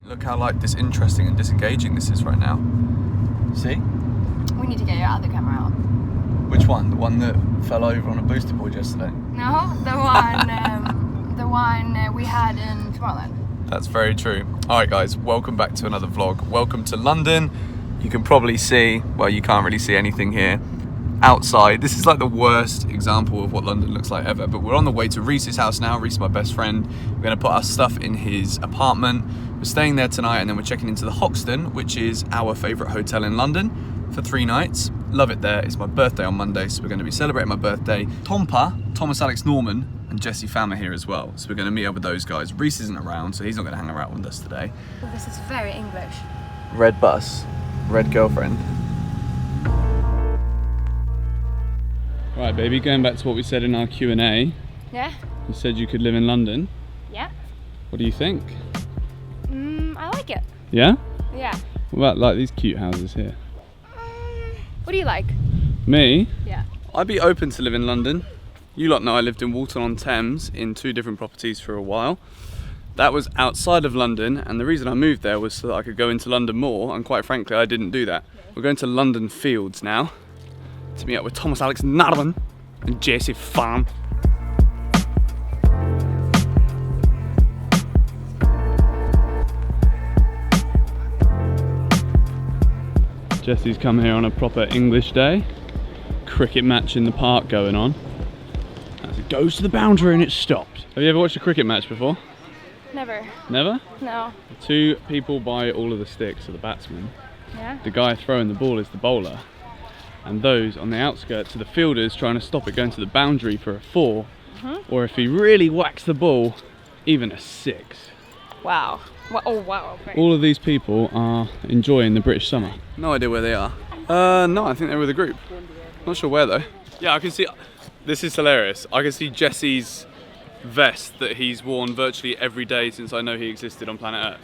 Look how like disinteresting and disengaging this is right now. See? We need to get your other camera out. Which one? The one that fell over on a booster board yesterday? No, the one we had in Tomorrowland. That's very true. Alright guys, welcome back to another vlog. Welcome to London. You can probably see, well you can't really see anything here. Outside, this is like the worst example of what London looks like ever, but we're on the way to Reese's house now. Reese is my best friend. We're gonna put our stuff in his apartment. We're staying there tonight and then we're checking into the Hoxton, which is our favourite hotel in London, for 3 nights. Love it there. It's my birthday on Monday, so we're gonna be celebrating my birthday. Tompa, Thomas Alex Norman, and Jesse Pham are here as well, so we're gonna meet up with those guys. Reese isn't around, so he's not gonna hang around with us today. This is very English. Red bus, red girlfriend. Right, baby, going back to what we said in our Q&A. Yeah? You said you could live in London. Yeah. What do you think? I like it. Yeah? Yeah. What about like these cute houses here? What do you like? Me? Yeah. I'd be open to live in London. You lot know I lived in Walton-on-Thames in 2 different properties for a while. That was outside of London, and the reason I moved there was so that I could go into London more, and quite frankly, I didn't do that. We're going to London Fields now to meet up with Thomas Alex Norman and Jesse Pham. Jesse's come here on a proper English day. Cricket match in the park going on. As it goes to the boundary and it stops. Have you ever watched a cricket match before? Never. Never? No. 2 people buy all of the sticks are the batsmen. Yeah? The guy throwing the ball is the bowler. And those on the outskirts are the fielders trying to stop it going to the boundary for a 4. Or if he really whacks the ball, even a 6. Wow. Oh, wow. Okay. All of these people are enjoying the British summer. No idea where they are. No, I think they're with a group. Not sure where though. Yeah, I can see, this is hilarious. I can see Jesse's vest that he's worn virtually every day since I know he existed on planet Earth.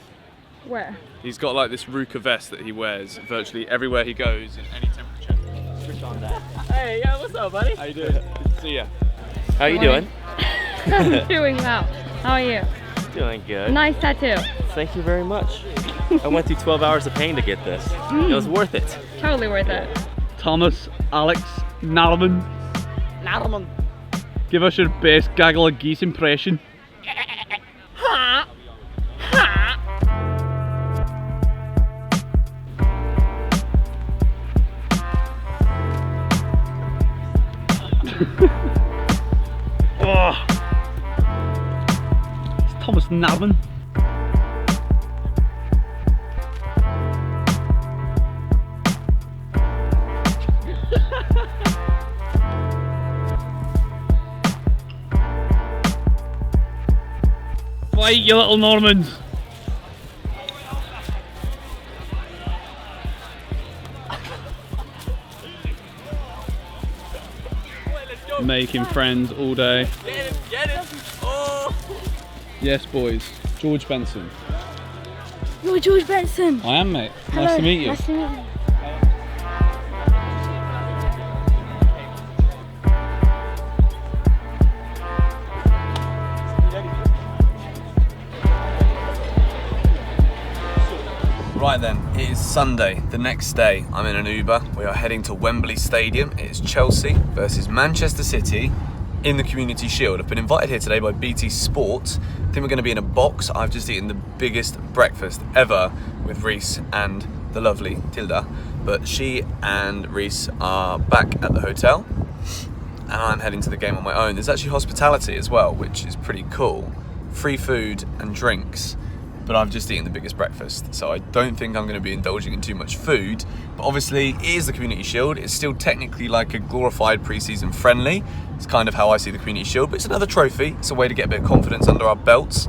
Where? He's got like this Ruka vest that he wears virtually everywhere he goes in any temperature. Switch on that. Hey, yeah, what's up, buddy? How you doing? Good to see ya. How you doing? I'm doing well. How are you? Doing good. Nice tattoo. Thank you very much. I went through 12 hours of pain to get this. It was worth it. Totally worth it. Thomas Alex Norman, Norman. give us your best gaggle of geese impression. Oh. It's Thomas Norman. Fight, you little Normans. Making friends all day. Get it. Oh. Yes, boys. George Benson. You're George Benson. I am, mate. Hello. Nice to meet you. Nice to meet you. Right then, it is Sunday, the next day. I'm in an Uber. We are heading to Wembley Stadium. It is Chelsea versus Manchester City in the Community Shield. I've been invited here today by BT Sport. I think we're going to be in a box. I've just eaten the biggest breakfast ever with Reese and the lovely Tilda. But she and Reese are back at the hotel and I'm heading to the game on my own. There's actually hospitality as well, which is pretty cool. Free food and drinks. But I've just eaten the biggest breakfast, so I don't think I'm going to be indulging in too much food. But obviously, it is the Community Shield. It's still technically like a glorified pre-season friendly. It's kind of how I see the Community Shield, but it's another trophy. It's a way to get a bit of confidence under our belts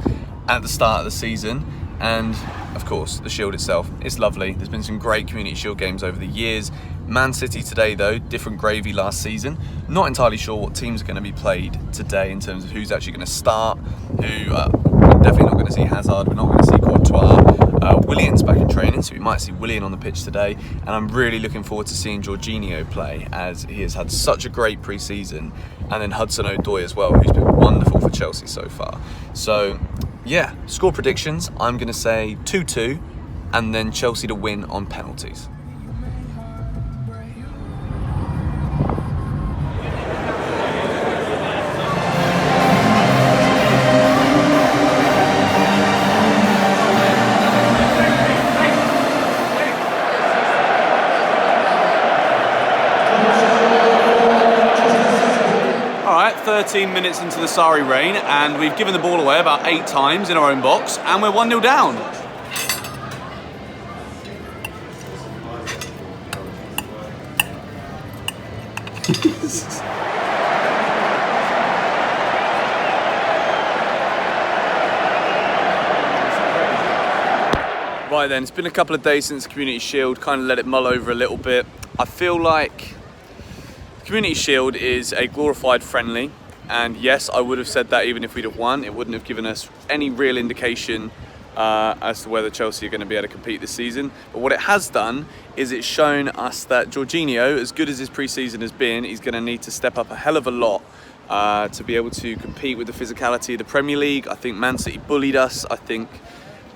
at the start of the season. And of course, the Shield itself is lovely. There's been some great Community Shield games over the years. Man City today though, different gravy last season. Not entirely sure what teams are going to be played today in terms of who's actually going to start, who we're definitely not going to see Hazard, we're not going to see Courtois. Willian's back in training, so we might see Willian on the pitch today, and I'm really looking forward to seeing Jorginho play, as he has had such a great pre-season, and then Hudson-Odoi as well, who's been wonderful for Chelsea so far. So yeah, score predictions. I'm going to say 2-2 and then Chelsea to win on penalties. Alright, 13 minutes into the Sari reign, and we've given the ball away about 8 times in our own box, and we're 1-0 down. Right then, it's been a couple of days since the Community Shield, kind of let it mull over a little bit. I feel like the Community Shield is a glorified friendly, and yes, I would have said that even if we'd have won. It wouldn't have given us any real indication as to whether Chelsea are going to be able to compete this season. But what it has done is it's shown us that Jorginho, as good as his pre-season has been, he's going to need to step up a hell of a lot to be able to compete with the physicality of the Premier League. I think Man City bullied us. I think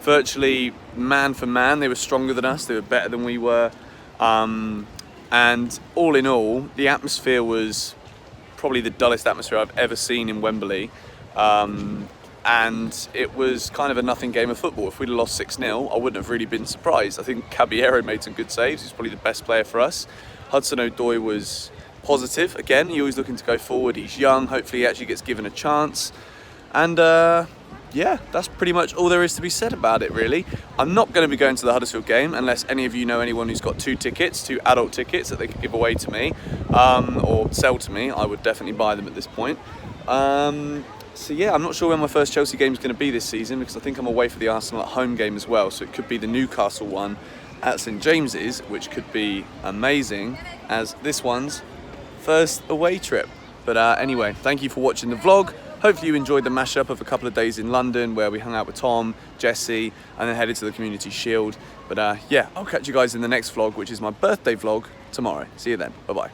virtually man for man, they were stronger than us. They were better than we were. And all in all, the atmosphere was probably the dullest atmosphere I've ever seen in Wembley. And it was kind of a nothing game of football. If we'd have lost 6-0, I wouldn't have really been surprised. I think Caballero made some good saves. He's probably the best player for us. Hudson-Odoi was positive. Again, he's always looking to go forward. He's young. Hopefully he actually gets given a chance. And yeah, that's pretty much all there is to be said about it, really. I'm not going to be going to the Huddersfield game unless any of you know anyone who's got 2 adult tickets that they could give away to me or sell to me. I would definitely buy them at this point. So yeah, I'm not sure when my first Chelsea game is going to be this season, because I think I'm away for the Arsenal at home game as well. So it could be the Newcastle one at St James's, which could be amazing as this one's first away trip. But anyway, thank you for watching the vlog. Hopefully you enjoyed the mashup of a couple of days in London where we hung out with Tom, Jesse, and then headed to the Community Shield. But yeah, I'll catch you guys in the next vlog, which is my birthday vlog tomorrow. See you then. Bye-bye.